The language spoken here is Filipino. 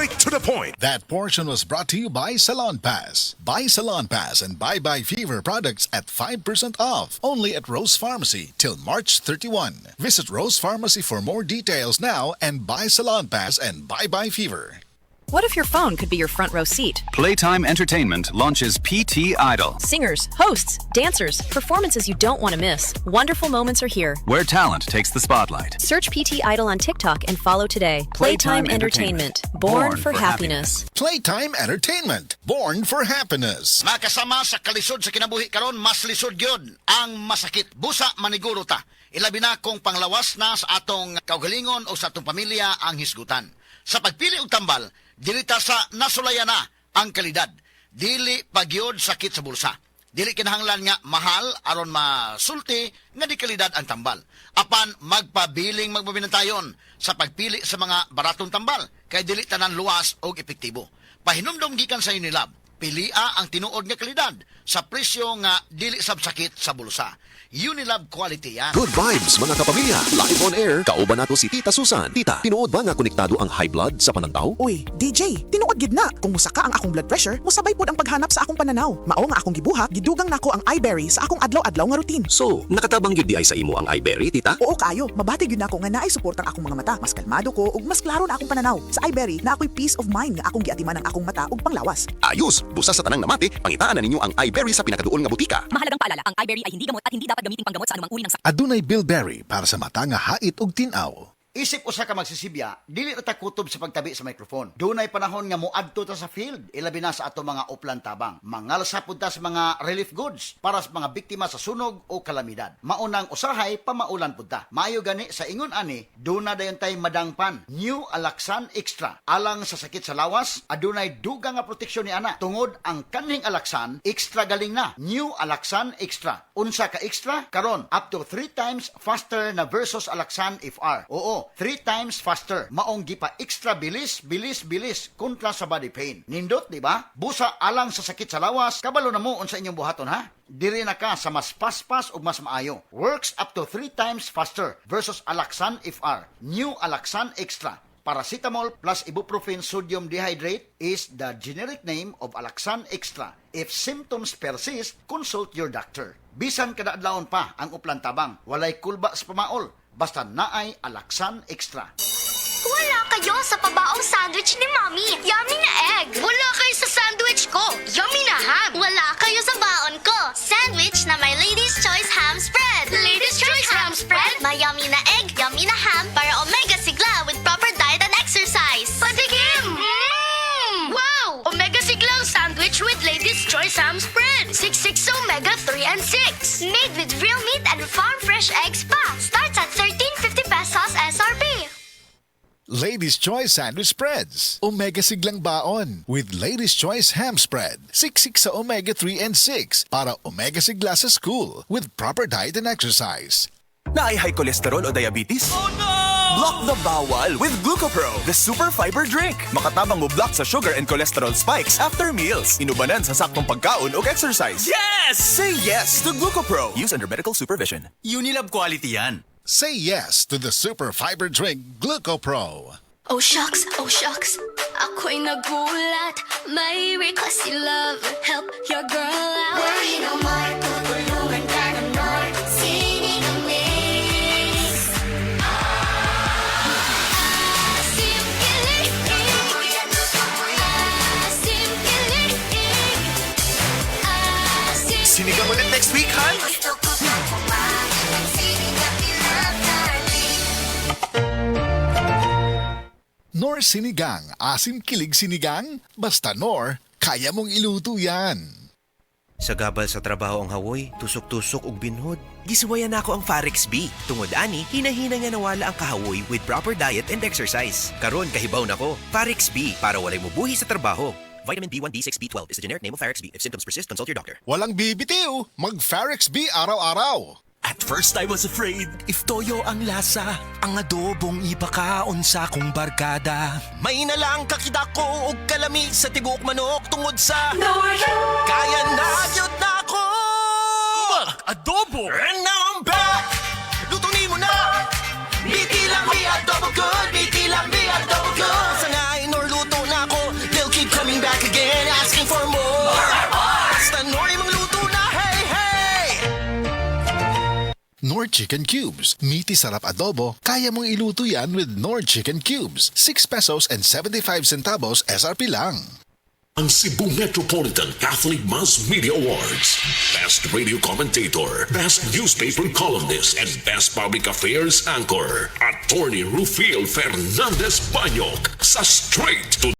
Straight to the point. That portion was brought to you by Salon Pass. Buy Salon Pass and Bye Fever products at 5% off. Only at Rose Pharmacy till March 31. Visit Rose Pharmacy for more details now and buy Salon Pass and Bye Fever. What if your phone could be your front row seat? Playtime Entertainment launches PT Idol, Singers, hosts, dancers, performances you don't want to miss. Wonderful moments are here. where talent takes the spotlight. Search PT Idol on TikTok and follow today. Playtime Playtime Entertainment. Entertainment. Born for happiness. Playtime Entertainment. Born for happiness. Makasama sa kalisod sa kinabuhi karon, mas lisod gyud ang masakit. Busa maniguro ta. Ilabi na kung panglawas na sa atong kaugalingon o sa atong pamilya ang hisgutan. Sa pagpili og tambal, dili ta sa nasulayan na ang kalidad. Dili pagyod sakit sa bulsa. Dili kinahanglan nga mahal aron masulti nga di kalidad ang tambal. Apan magpabiling magbabinantayon sa pagpili sa mga baratong tambal kay dili tanan luwas og epektibo. Pahinumdom gikan sa Unilab, pilia ang tinuod nga kalidad sa presyo nga dili sabsakit sa bulsa. Unilab quality yan. Good vibes mga kapamilya. Live on air, kauban nato si Tita Susan. Tita, tinuod ba nga konektado ang high blood sa panantaw? Uy, DJ, tinuod gid na. Kung musaka ang akong blood pressure, musabay pod ang paghanap sa akong pananaw. Mao nga akong gibuhat, gidugang nako ang iBerry sa akong adlaw-adlaw nga routine. So, nakatabang yun di ay sa imo ang iBerry, tita? Oo kayo, mabati gyud nako nga naay support ang akong mga mata. Mas kalmado ko ug mas klaro na akong pananaw. Sa iBerry na ako'y peace of mind nga akong giatiman ang akong mata ug panglawas. Ayos! Busa sa tanang namati, pangitaan na ninyo ang iBerry sa pinakaduol nga butika. Mahalagang paalala, ang iBerry ay hindi gamot at hindi dapat gamitin panggamot sa anumang uri ng sakit. Adunay Bilberry para sa mata nga hait ug tinaw. Isip usa ka magsisibya, dili ra ta kutob sa pagtabi sa microphone. Dunay panahon nga moadto ta sa field, ilabi na sa ato mga uplan tabang. Mangalsa pud ta sa mga relief goods para sa mga biktima sa sunog o kalamidad. Maunang usahay pamaulan pud ta. Maayo gani sa ingon ani, duna dayon tay madangpan. New Alaxan Extra. Alang sa sakit sa lawas, adunay dugang nga proteksyon ni ana. Tungod ang kanhing Alaxan, extra galing na. New Alaxan Extra. Unsa ka extra? Karon up to 3 times faster na versus Alaxan FR. Oo, 3 times faster. Maong gipa extra bilis kontra sa body pain. Nindot, di ba? Busa alang sa sakit sa lawas, kabalo na mo unsa inyong buhaton ha? Diri na ka sa mas paspas ug mas maayo. Works up to 3 times faster versus Alaxan FR. New Alaxan Extra. Paracetamol plus ibuprofen sodium dehydrate is the generic name of Alaxan Extra. If symptoms persist, consult your doctor. Bisan kada adlawon pa ang uplan tabang, walay kulba sa pamaol, basta naay Alaxan Extra. Wala kayo sa pabaong sandwich ni Mommy. Yummy na egg. Wala kayo sa sandwich ko. Yummy na ham. Wala kayo sa baon ko. Sandwich na may Lady's Choice Ham Spread. Lady's Choice Ham Spread? May yummy na egg, yummy na ham para omega sigla with proper diet and exercise. Patikim! Wow! Omega siglang sandwich with Lady's Choice Ham Spread. 66 omega 3 and 6. Made with real meat and farm fresh eggs pa. Starts at 13.50 pesos SRP. Ladies' Choice Sandwich Spreads. Omega siglang baon with Ladies' Choice Ham Spread. 66 sa omega 3 and 6 para omega sigla sa school with proper diet and exercise. Na ay high cholesterol o diabetes? Oh no! Block the bawal with Glucopro, the super fiber drink. Makatabang mo block sa sugar and cholesterol spikes after meals. Inubanan sa saktong pagkaon o exercise. Yes! Say yes to Glucopro. Use under medical supervision. Unilab quality yan. Say yes to the super fiber drink Glucopro. Oh shucks, ako'y nagulat. May request si love, help your girl out. Worry no more, tutulungan ka ng North. Singing a mix. Asim kilig. Sinigang ulit next week, Han? Gusto ko pa kumain. Sinigang pinag darling. Nor Sinigang, asim kilig sinigang, basta Nor, kaya mong iluto yan. Sa gabal sa trabaho ang hawoy, tusok-tusok ug binhod. Gisuwayan nako ang Farex B. Tungod ani, hinahina nga nawala ang kahawoy with proper diet and exercise. Karon kahibaw nako, Farex B para walay mubuhi sa trabaho. Vitamin B1, B6, B12 is the generic name of Farex B. If symptoms persist, consult your doctor. Walang bibitiw, mag-Farex B araw-araw. At first I was afraid, if toyo ang lasa, ang adobong ipakaon sa kong barkada. May nalang kakita ko og kalami sa tibok manok tungod sa kaya na yun na ako! Adobo! And now I'm back! Lutunin mo na! Biti lang mi adobo good! Biti lang mi adobo good! Sangayin or luto na Nord Chicken Cubes. Meaty sarap adobo, kaya mong iluto yan with Nord Chicken Cubes. 6 pesos and 75 centavos SRP lang. Ang Cebu Metropolitan Catholic Mass Media Awards. Best Radio Commentator, Best Newspaper Columnist, and Best Public Affairs Anchor. Attorney Rufil Fernandez Banyok sa Straight to